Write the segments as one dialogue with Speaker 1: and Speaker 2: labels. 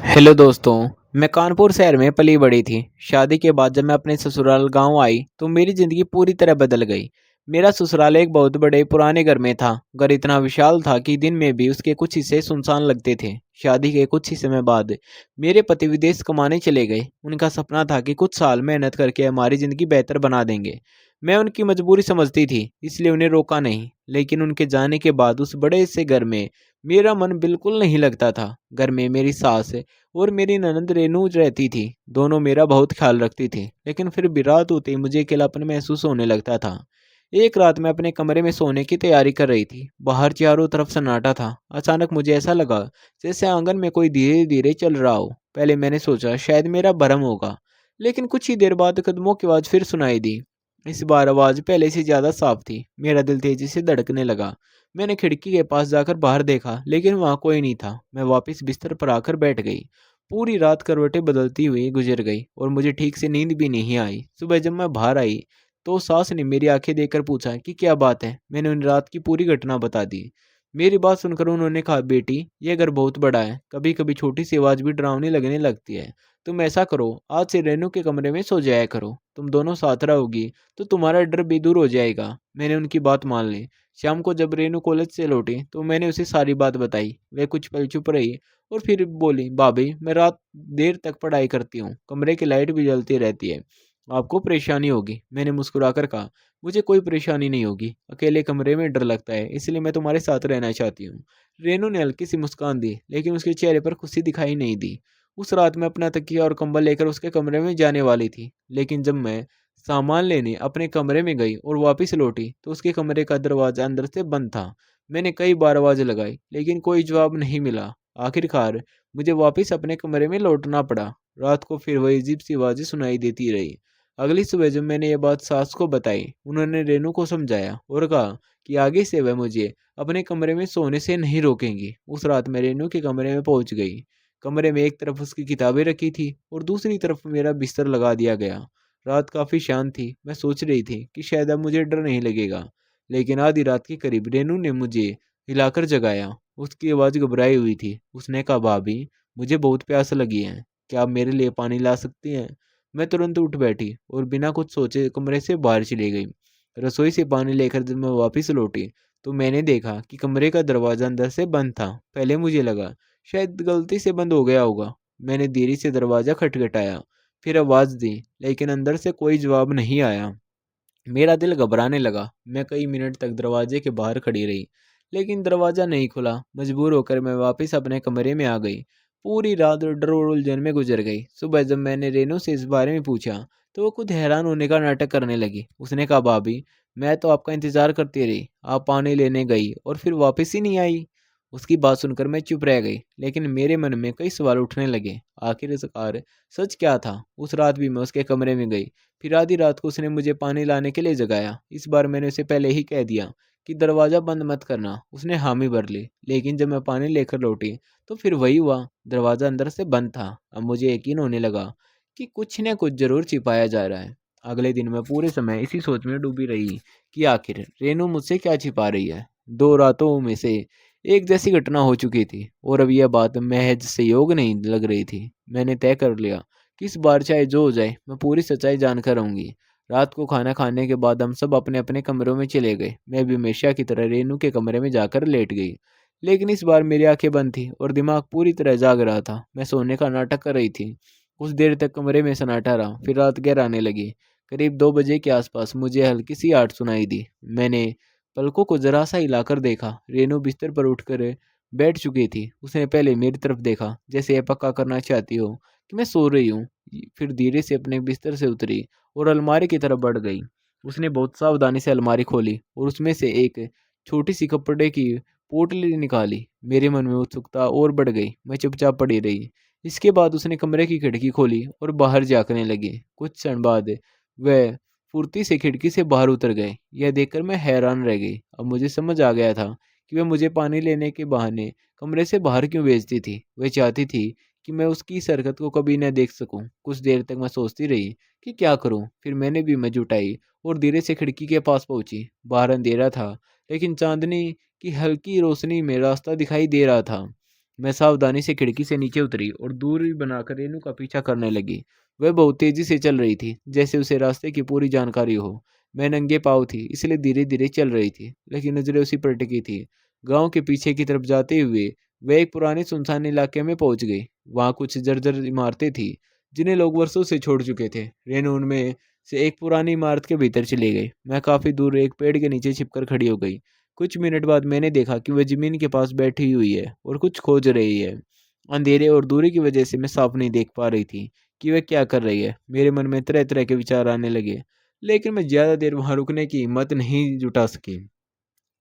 Speaker 1: Hello दोस्तों। मैं कानपुर शहर में पली बड़ी थी। शादी के बाद जब मैं अपने ससुराल गांव आई तो मेरी ज़िंदगी पूरी तरह बदल गई। मेरा ससुराल एक बहुत बड़े पुराने घर में था। घर इतना विशाल था कि दिन में भी उसके कुछ हिस्से सुनसान लगते थे। शादी के कुछ ही समय बाद मेरे पति विदेश कमाने चले गए। उनका सपना था कि कुछ साल मेहनत करके हमारी ज़िंदगी बेहतर बना देंगे। मैं उनकी मजबूरी समझती थी, इसलिए उन्हें रोका नहीं। लेकिन उनके जाने के बाद उस बड़े से घर में मेरा मन बिल्कुल नहीं लगता था। घर में मेरी सास और मेरी ननद रेनू रहती थी। दोनों मेरा बहुत ख्याल रखती थी, लेकिन फिर भी रात होते ही मुझे अकेलापन महसूस होने लगता था। एक रात मैं अपने कमरे में सोने की तैयारी कर रही थी। बाहर चारों तरफ सन्नाटा था। अचानक मुझे ऐसा लगा जैसे आंगन में कोई धीरे धीरे चल रहा हो। पहले मैंने सोचा शायद मेरा भरम होगा, लेकिन कुछ ही देर बाद कदमों की आवाज़ फिर सुनाई दी। इस बार आवाज़ पहले से ज़्यादा साफ थी। मेरा दिल तेजी से धड़कने लगा। मैंने खिड़की के पास जाकर बाहर देखा, लेकिन वहाँ कोई नहीं था। मैं वापस बिस्तर पर आकर बैठ गई। पूरी रात करवटें बदलती हुई गुजर गई और मुझे ठीक से नींद भी नहीं आई। सुबह जब मैं बाहर आई तो सास ने मेरी आंखें देखकर पूछा कि क्या बात है। मैंने उन रात की पूरी घटना बता दी। मेरी बात सुनकर उन्होंने कहा, बेटी यह घर बहुत बड़ा है, कभी कभी छोटी सी आवाज़ भी डरावनी लगने लगती है। तुम ऐसा करो, आज से रेनू के कमरे में सो जाया करो। तुम दोनों साथ रहोगी तो तुम्हारा डर भी दूर हो जाएगा। मैंने उनकी बात मान ली। शाम को जब रेनू कॉलेज से लौटी तो मैंने उसे सारी बात बताई। वह कुछ पल चुप रही और फिर बोली, भाभी मैं रात देर तक पढ़ाई करती हूँ, कमरे की लाइट भी जलती रहती है, आपको परेशानी होगी। मैंने मुस्कुराकर कहा, मुझे कोई परेशानी नहीं होगी, अकेले कमरे में डर लगता है, इसलिए मैं तुम्हारे साथ रहना चाहती हूँ। रेनू ने हल्की सी मुस्कान दी, लेकिन उसके चेहरे पर खुशी दिखाई नहीं दी। उस रात मैं अपना तकिया और कंबल लेकर उसके कमरे में जाने वाली थी, लेकिन जब मैं सामान लेने अपने कमरे में गई और वापस लौटी तो उसके कमरे का दरवाजा अंदर से बंद था। मैंने कई बार आवाज़ लगाई, लेकिन कोई जवाब नहीं मिला। आखिरकार मुझे वापस अपने कमरे में लौटना पड़ा। रात को फिर वही अजीब सी आवाज़ें सुनाई देती रही। अगली सुबह जब मैंने ये बात सास को बताई, उन्होंने रेनू को समझाया और कहा कि आगे से वह मुझे अपने कमरे में सोने से नहीं रोकेंगी। उस रात मैं रेनू के कमरे में पहुंच गई। कमरे में एक तरफ उसकी किताबें रखी थी और दूसरी तरफ मेरा बिस्तर लगा दिया गया। रात काफ़ी शांत थी। मैं सोच रही थी कि शायद अब मुझे डर नहीं लगेगा, लेकिन आधी रात के करीब रेनू ने मुझे हिलाकर जगाया। उसकी आवाज़ घबराई हुई थी। उसने कहा, भाभी मुझे बहुत प्यास लगी है, क्या आप मेरे लिए पानी ला सकती हैं? मैं तुरंत उठ बैठी और बिना कुछ सोचे कमरे से बाहर चली गई। रसोई से पानी लेकर जब मैं वापस लौटी तो मैंने देखा कि कमरे का दरवाज़ा अंदर से बंद था। पहले मुझे लगा शायद गलती से बंद हो गया होगा। मैंने देरी से दरवाज़ा खटखटाया, फिर आवाज़ दी, लेकिन अंदर से कोई जवाब नहीं आया। मेरा दिल घबराने लगा। मैं कई मिनट तक दरवाजे के बाहर खड़ी रही, लेकिन दरवाज़ा नहीं खुला। मजबूर होकर मैं वापस अपने कमरे में आ गई। पूरी रात डर और उलझन में गुजर गई। सुबह जब मैंने रेनू से इस बारे में पूछा तो वो खुद हैरान होने का नाटक करने लगी। उसने कहा, भाभी मैं तो आपका इंतज़ार करती रही, आप पानी लेने गई और फिर वापस ही नहीं आई। उसकी बात सुनकर मैं चुप रह गई, लेकिन मेरे मन में कई सवाल उठने लगे। आखिरकार सच क्या था? उस रात भी मैं उसके कमरे में गई। फिर आधी रात को उसने मुझे पानी लाने के लिए जगाया। इस बार मैंने उसे पहले ही कह दिया कि दरवाज़ा बंद मत करना। उसने हामी भर ली, लेकिन जब मैं पानी लेकर लौटी तो फिर वही हुआ, दरवाज़ा अंदर से बंद था। अब मुझे यकीन होने लगा कि कुछ न कुछ ज़रूर छिपाया जा रहा है। अगले दिन मैं पूरे समय इसी सोच में डूबी रही कि आखिर रेनू मुझसे क्या छिपा रही है। 2 रातों में से एक जैसी घटना हो चुकी थी और अब यह बात महज संयोग नहीं लग रही थी। मैंने तय कर लिया कि इस बार चाहे जो हो जाए मैं पूरी सच्चाई जानकर रहूंगी। रात को खाना खाने के बाद हम सब अपने अपने कमरों में चले गए। मैं भी हमेशा की तरह रेनू के कमरे में जाकर लेट गई, लेकिन इस बार मेरी आंखें बंद थी और दिमाग पूरी तरह जाग रहा था। मैं सोने का नाटक कर रही थी। कुछ देर तक कमरे में सन्नाटा रहा, फिर रात गहराने लगी। करीब 2 बजे के आसपास मुझे हल्की सी आहट सुनाई दी। मैंने पलकों को जरा सा हिलाकर देखा। रेनू बिस्तर पर उठकर बैठ चुकी थी। उसने पहले मेरी तरफ देखा, जैसे यह पक्का करना चाहती हो कि मैं सो रही हूँ। फिर धीरे से अपने बिस्तर से उतरी और अलमारी की तरफ बढ़ गई। उसने बहुत सावधानी से अलमारी खोली और उसमें से एक छोटी सी कपड़े की पोटली निकाली। मेरे मन में उत्सुकता और बढ़ गई। मैं चुपचाप पड़ी रही। इसके बाद उसने कमरे की खिड़की खोली और बाहर झाँकने लगी। कुछ क्षण बाद वह फुर्ती से खिड़की से बाहर उतर गए। यह देखकर मैं हैरान रह गई। अब मुझे समझ आ गया था कि वह मुझे पानी लेने के बहाने कमरे से बाहर क्यों भेजती थी। वह चाहती थी कि मैं उसकी इस हरकत को कभी न देख सकूं। कुछ देर तक मैं सोचती रही कि क्या करूं। फिर मैंने भी हिम्मत जुटाई और धीरे से खिड़की के पास पहुंची। बाहर अंधेरा था, लेकिन चांदनी की हल्की रोशनी में रास्ता दिखाई दे रहा था। मैं सावधानी से खिड़की से नीचे उतरी और दूरी बनाकर रेनू का पीछा करने लगी। वह बहुत तेजी से चल रही थी, जैसे उसे रास्ते की पूरी जानकारी हो। मैं नंगे पाँव थी, इसलिए धीरे धीरे चल रही थी, लेकिन नजरें उसी पर टिकी थी। गांव के पीछे की तरफ जाते हुए वह एक पुराने सुनसान इलाके में पहुंच गई। वहां कुछ जर्जर इमारतें थी, जिन्हें लोग वर्षों से छोड़ चुके थे। रेनू उनमें से एक पुरानी इमारत के भीतर चली गई। मैं काफी दूर एक पेड़ के नीचे छिपकर खड़ी हो गई। कुछ मिनट बाद मैंने देखा कि वह जमीन के पास बैठी हुई है और कुछ खोज रही है। अंधेरे और दूरी की वजह से मैं साफ नहीं देख पा रही थी कि वह क्या कर रही है। मेरे मन में तरह तरह के विचार आने लगे, लेकिन मैं ज्यादा देर वहां रुकने की हिम्मत नहीं जुटा सकी।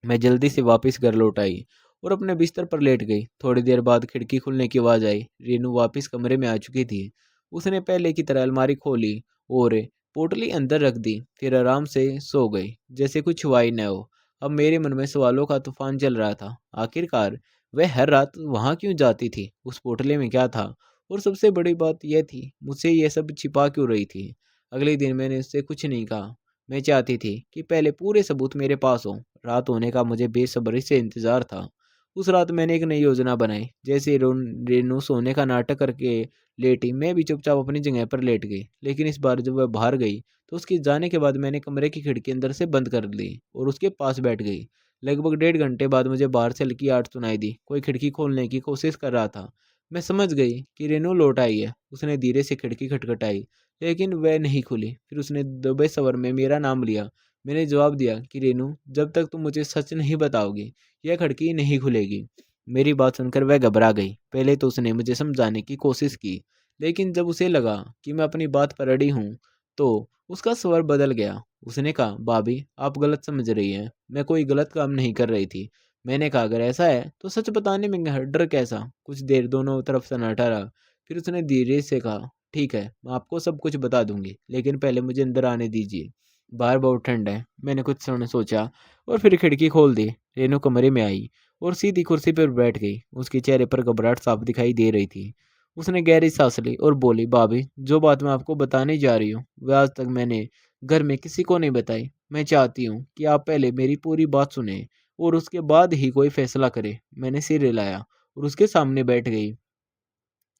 Speaker 1: मैं जल्दी से वापस घर लौट आई और अपने बिस्तर पर लेट गई। थोड़ी देर बाद खिड़की खुलने की आवाज़ आई। रेनू वापस कमरे में आ चुकी थी। उसने पहले की तरह अलमारी खोली और पोटली अंदर रख दी, फिर आराम से सो गई, जैसे कुछ हुआ ही न हो। अब मेरे मन में सवालों का तूफान चल रहा था। आखिरकार वह हर रात वहां क्यों जाती थी? उस पोटली में क्या था? और सबसे बड़ी बात यह थी, मुझसे यह सब छिपा क्यों रही थी? अगले दिन मैंने उससे कुछ नहीं कहा। मैं चाहती थी कि पहले पूरे सबूत मेरे पास हो। रात होने का मुझे बेसब्री से इंतजार था। उस रात मैंने एक नई योजना बनाई। जैसे रेनू सोने का नाटक करके लेटी, मैं भी चुपचाप अपनी जगह पर लेट गई। लेकिन इस बार जब वह बाहर गई, तो उसके जाने के बाद मैंने कमरे की खिड़की अंदर से बंद कर ली और उसके पास बैठ गई। लगभग 1.5 घंटे बाद मुझे बाहर से हल्की आवाज़ सुनाई दी। कोई खिड़की खोलने की कोशिश कर रहा था। मैं समझ गई कि रेनू लौट आई है। उसने धीरे से खिड़की खटखटाई, लेकिन वह नहीं खुली। फिर उसने दबे स्वर में मेरा नाम लिया। मैंने जवाब दिया कि रेनू, जब तक तुम मुझे सच नहीं बताओगी, यह खिड़की नहीं खुलेगी। मेरी बात सुनकर वह घबरा गई। पहले तो उसने मुझे समझाने की कोशिश की, लेकिन जब उसे लगा कि मैं अपनी बात पर अड़ी हूँ, तो उसका स्वर बदल गया। उसने कहा, भाभी, आप गलत समझ रही हैं। मैं कोई गलत काम नहीं कर रही थी। मैंने कहा, अगर ऐसा है तो सच बताने में डर कैसा? कुछ देर दोनों तरफ सन्नाटा रहा। फिर उसने धीरे से कहा, ठीक है, मैं आपको सब कुछ बता दूंगी, लेकिन पहले मुझे अंदर आने दीजिए। बाहर बहुत ठंड है। मैंने कुछ क्षण सोचा और फिर खिड़की खोल दी। रेनू कमरे में आई और सीधी कुर्सी पर बैठ गई। उसके चेहरे पर घबराहट साफ दिखाई दे रही थी। उसने गहरी सांस ली और बोली, भाभी, जो बात मैं आपको बताने जा रही हूँ, वह आज तक मैंने घर में किसी को नहीं बताई। मैं चाहती हूँ कि आप पहले मेरी पूरी बात सुने और उसके बाद ही कोई फैसला करें। मैंने सिर हिलाया और उसके सामने बैठ गई।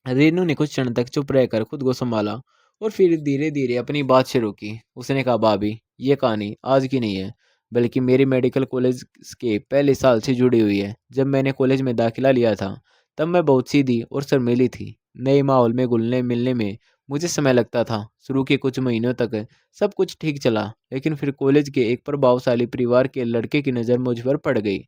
Speaker 1: रेनू ने कुछ क्षण तक चुप रहकर खुद को संभाला और फिर धीरे धीरे अपनी बात शुरू की। उसने कहा, भाभी, ये कहानी आज की नहीं है, बल्कि मेरे मेडिकल कॉलेज के पहले साल से जुड़ी हुई है। जब मैंने कॉलेज में दाखिला लिया था, तब मैं बहुत सीधी और शर्मीली थी। नए माहौल में घुलने मिलने में मुझे समय लगता था। शुरू के कुछ महीनों तक सब कुछ ठीक चला, लेकिन फिर कॉलेज के एक प्रभावशाली परिवार के लड़के की नज़र मुझ पर पड़ गई।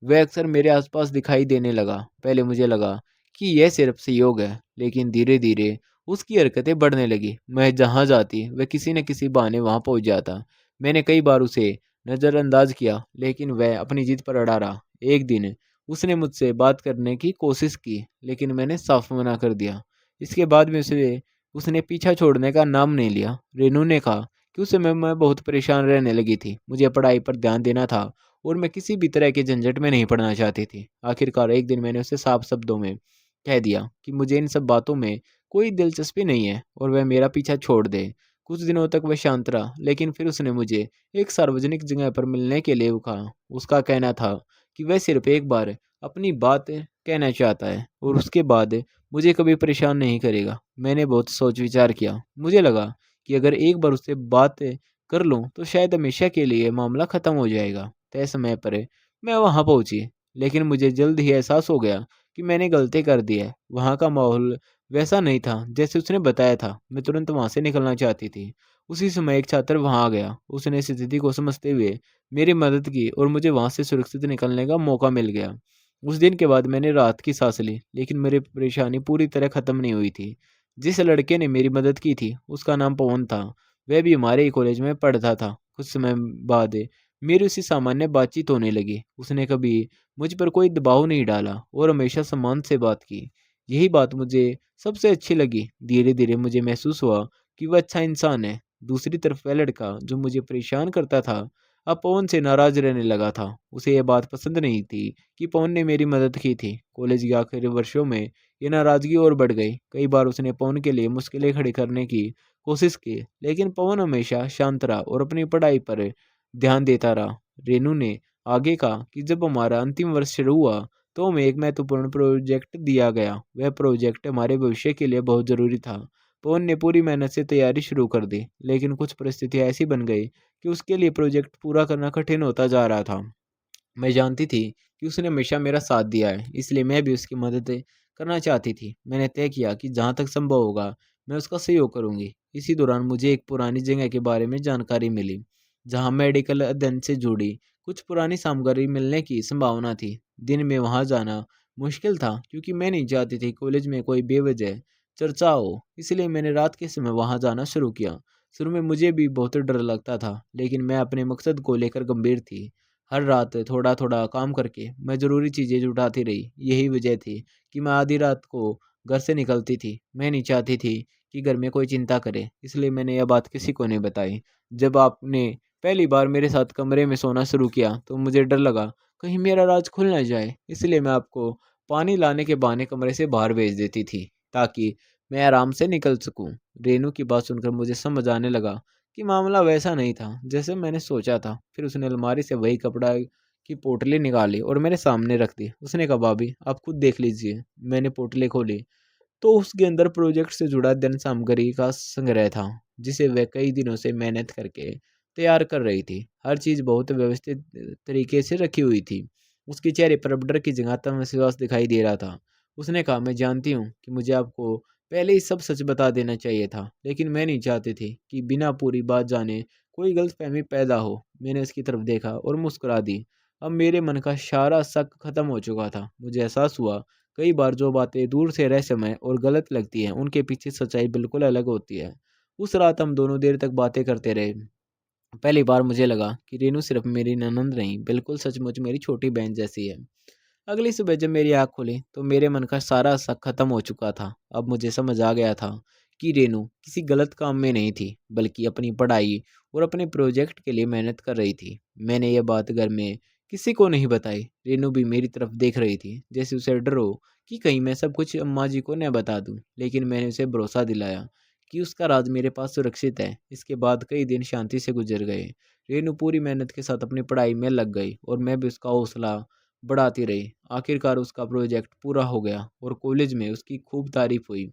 Speaker 1: वह अक्सर मेरे आसपास दिखाई देने लगा। पहले मुझे लगा कि यह सिर्फ संयोग है, लेकिन धीरे धीरे उसकी हरकतें बढ़ने लगी। मैं जहाँ जाती वह किसी न किसी बहाने वहाँ पहुँच जाता। मैंने कई बार उसे नज़रअंदाज किया, लेकिन वह अपनी जिद पर अड़ा रहा। एक दिन उसने मुझसे बात करने की कोशिश की, लेकिन मैंने साफ मना कर दिया। इसके बाद में उसे उसने पीछा छोड़ने का नाम नहीं लिया। रेनू ने कहा कि उस समय मैं बहुत परेशान रहने लगी थी। मुझे पढ़ाई पर ध्यान देना था और मैं किसी भी तरह के झंझट में नहीं पड़ना चाहती थी। आखिरकार एक दिन मैंने उसे साफ शब्दों में कह दिया कि मुझे इन सब बातों में कोई दिलचस्पी नहीं है और वह मेरा पीछा छोड़ दे। कुछ दिनों तक वह शांत रहा, लेकिन फिर उसने मुझे एक सार्वजनिक जगह पर मिलने के लिए कहा। उसका कहना था कि वह सिर्फ एक बार अपनी बात कहना चाहता है और उसके बाद मुझे कभी परेशान नहीं करेगा। मैंने बहुत सोच विचार किया। मुझे लगा कि अगर एक बार उससे बात कर लूं तो शायद हमेशा के लिए मामला खत्म हो जाएगा। तय समय पर मैं वहां पहुंची, लेकिन मुझे जल्द ही एहसास हो गया कि मैंने गलती कर दी है। वहाँ का माहौल वैसा नहीं था जैसे उसने बताया था। मैं तुरंत वहाँ से निकलना चाहती थी। उसी समय एक छात्र वहाँ आ गया। उसने स्थिति को समझते हुए मेरी मदद की और मुझे वहाँ से सुरक्षित निकलने का मौका मिल गया। उस दिन के बाद मैंने रात की सांस ली, लेकिन मेरी परेशानी पूरी तरह खत्म नहीं हुई थी। जिस लड़के ने मेरी मदद की थी, उसका नाम पवन था। वह भी हमारे ही कॉलेज में पढ़ता था। कुछ समय बाद मेरी उसी सामान्य बातचीत होने लगी। उसने कभी मुझ पर कोई दबाव नहीं डाला और हमेशा सम्मान से बात की। यही बात मुझे सबसे अच्छी लगी। धीरे धीरे मुझे महसूस हुआ कि वह अच्छा इंसान है। दूसरी तरफ वह लड़का जो मुझे परेशान करता था, अब पवन से नाराज रहने लगा था। उसे यह बात पसंद नहीं थी कि पवन ने मेरी मदद की थी। कॉलेज के आखिरी वर्षों में ये नाराजगी और बढ़ गई। कई बार उसने पवन के लिए मुश्किलें खड़ी करने की कोशिश की, लेकिन पवन हमेशा शांत रहा और अपनी पढ़ाई पर ध्यान देता रहा। रेनू ने आगे कहा कि जब हमारा अंतिम वर्ष शुरू हुआ, तो हमें एक महत्वपूर्ण प्रोजेक्ट दिया गया। वह प्रोजेक्ट हमारे भविष्य के लिए बहुत ज़रूरी था। पवन ने पूरी मेहनत से तैयारी शुरू कर दी, लेकिन कुछ परिस्थितियाँ ऐसी बन गई कि उसके लिए प्रोजेक्ट पूरा करना कठिन होता जा रहा था। मैं जानती थी कि उसने हमेशा मेरा साथ दिया है, इसलिए मैं भी उसकी मदद करना चाहती थी। मैंने तय किया कि जहाँ तक संभव होगा, मैं उसका सहयोग करूँगी। इसी दौरान मुझे एक पुरानी जगह के बारे में जानकारी मिली, जहाँ मेडिकल अध्ययन से जुड़ी कुछ पुरानी सामग्री मिलने की संभावना थी। दिन में वहाँ जाना मुश्किल था, क्योंकि मैं नहीं चाहती थी कॉलेज में कोई बेवजह चर्चा हो, इसलिए मैंने रात के समय वहाँ जाना शुरू किया। शुरू में मुझे भी बहुत डर लगता था, लेकिन मैं अपने मकसद को लेकर गंभीर थी। हर रात थोड़ा-थोड़ा काम करके मैं ज़रूरी चीज़ें जुटाती रही। यही वजह थी कि मैं आधी रात को घर से निकलती थी। मैं नहीं चाहती थी कि घर में कोई चिंता करे, इसलिए मैंने यह बात किसी को नहीं बताई। जब आपने पहली बार मेरे साथ कमरे में सोना शुरू किया, तो मुझे डर लगा कहीं मेरा राज खुल ना जाए। इसलिए मैं आपको पानी लाने के बहाने कमरे से बाहर भेज देती थी, ताकि मैं आराम से निकल सकूँ। रेनू की बात सुनकर मुझे समझ आने लगा कि मामला वैसा नहीं था जैसे मैंने सोचा था। फिर उसने अलमारी से वही कपड़ा की पोटली निकाली और मेरे सामने रख दी। उसने कहा, भाभी आप खुद देख लीजिए। मैंने पोटली खोली तो उसके अंदर प्रोजेक्ट से जुड़ा धन सामग्री का संग्रह था, जिसे वह कई दिनों से मेहनत करके तैयार कर रही थी। हर चीज़ बहुत व्यवस्थित तरीके से रखी हुई थी। उसके चेहरे पर अब डर की जगह आत्मविश्वास दिखाई दे रहा था। उसने कहा, मैं जानती हूँ कि मुझे आपको पहले ही सब सच बता देना चाहिए था, लेकिन मैं नहीं चाहती थी कि बिना पूरी बात जाने कोई गलतफहमी पैदा हो। मैंने उसकी तरफ देखा और मुस्कुरा दी। अब मेरे मन का सारा शक खत्म हो चुका था। मुझे एहसास हुआ कई बार जो बातें दूर से रहस्यमय और गलत लगती हैं, उनके पीछे सच्चाई बिल्कुल अलग होती है। उस रात हम दोनों देर तक बातें करते रहे। पहली बार मुझे लगा कि रेनू सिर्फ मेरी ननंद नहीं, बिल्कुल सचमुच मेरी छोटी बहन जैसी है। अगली सुबह जब मेरी आँख खुली, तो मेरे मन का सारा शक खत्म हो चुका था। अब मुझे समझ आ गया था कि रेनू किसी गलत काम में नहीं थी, बल्कि अपनी पढ़ाई और अपने प्रोजेक्ट के लिए मेहनत कर रही थी। मैंने यह बात घर में किसी को नहीं बताई। रेनू भी मेरी तरफ देख रही थी, जैसे उसे डर हो कि कहीं मैं सब कुछ अम्मा जी को न बता दूं। लेकिन मैंने उसे भरोसा दिलाया कि उसका राज मेरे पास सुरक्षित है। इसके बाद कई दिन शांति से गुजर गए। रेनू पूरी मेहनत के साथ अपनी पढ़ाई में लग गई और मैं भी उसका हौसला बढ़ाती रही। आखिरकार उसका प्रोजेक्ट पूरा हो गया और कॉलेज में उसकी खूब तारीफ हुई।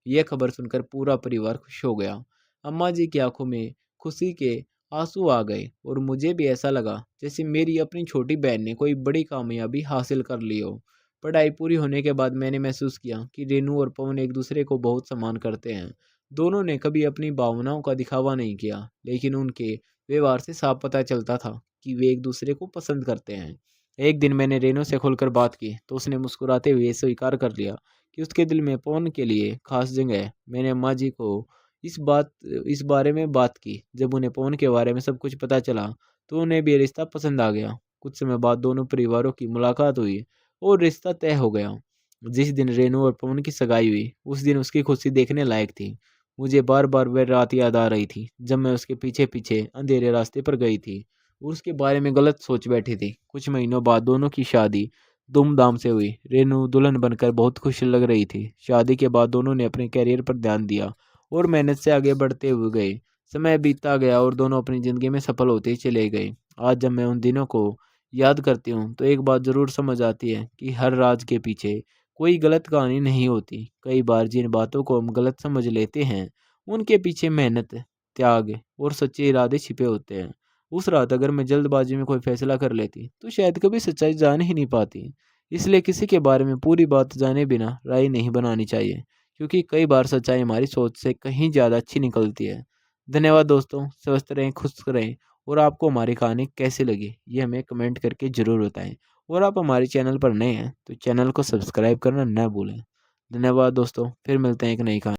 Speaker 1: यह खबर सुनकर पूरा परिवार खुश हो गया। अम्मा जी की आंखों में खुशी के आंसू आ गए और मुझे भी ऐसा लगा जैसे मेरी अपनी छोटी बहन ने कोई बड़ी कामयाबी हासिल कर ली हो। पढ़ाई पूरी होने के बाद मैंने महसूस किया कि रेनू और पवन एक दूसरे को बहुत सम्मान करते हैं। दोनों ने कभी अपनी भावनाओं का दिखावा नहीं किया, लेकिन उनके व्यवहार से साफ पता चलता था कि वे एक दूसरे को पसंद करते हैं। एक दिन मैंने रेनू से खुलकर बात की, तो उसने मुस्कुराते हुए स्वीकार कर लिया कि उसके दिल में पवन के लिए खास जगह है। मैंने अम्मा जी को इस बात इस बारे में बात की। जब उन्हें पवन के बारे में सब कुछ पता चला, तो उन्हें भी ये रिश्ता पसंद आ गया। कुछ समय बाद दोनों परिवारों की मुलाकात हुई और रिश्ता तय हो गया। जिस दिन रेनू और पवन की सगाई हुई, उस दिन उसकी खुशी देखने लायक थी। मुझे बार बार वह रात याद आ रही थी जब मैं उसके पीछे पीछे अंधेरे रास्ते पर गई थी और उसके बारे में गलत सोच बैठी थी। कुछ महीनों बाद दोनों की शादी धूमधाम से हुई। रेनू दुल्हन बनकर बहुत खुश लग रही थी। शादी के बाद दोनों ने अपने करियर पर ध्यान दिया और मेहनत से आगे बढ़ते हुए गए। समय बीतता गया और दोनों अपनी ज़िंदगी में सफल होते चले गए। आज जब मैं उन दिनों को याद करती हूँ, तो एक बात ज़रूर समझ आती है कि हर राज के पीछे कोई गलत कहानी नहीं होती। कई बार जिन बातों को हम गलत समझ लेते हैं, उनके पीछे मेहनत, त्याग और सच्चे इरादे छिपे होते हैं। उस रात अगर मैं जल्दबाजी में कोई फैसला कर लेती, तो शायद कभी सच्चाई जान ही नहीं पाती। इसलिए किसी के बारे में पूरी बात जाने बिना राय नहीं बनानी चाहिए, क्योंकि कई बार सच्चाई हमारी सोच से कहीं ज़्यादा अच्छी निकलती है। धन्यवाद दोस्तों, स्वस्थ रहें, खुश रहें और आपको हमारी कहानी कैसी लगी, ये हमें कमेंट करके ज़रूर बताएं। और आप हमारे चैनल पर नए हैं, तो चैनल को सब्सक्राइब करना न भूलें। धन्यवाद दोस्तों, फिर मिलते हैं एक नई कहानी।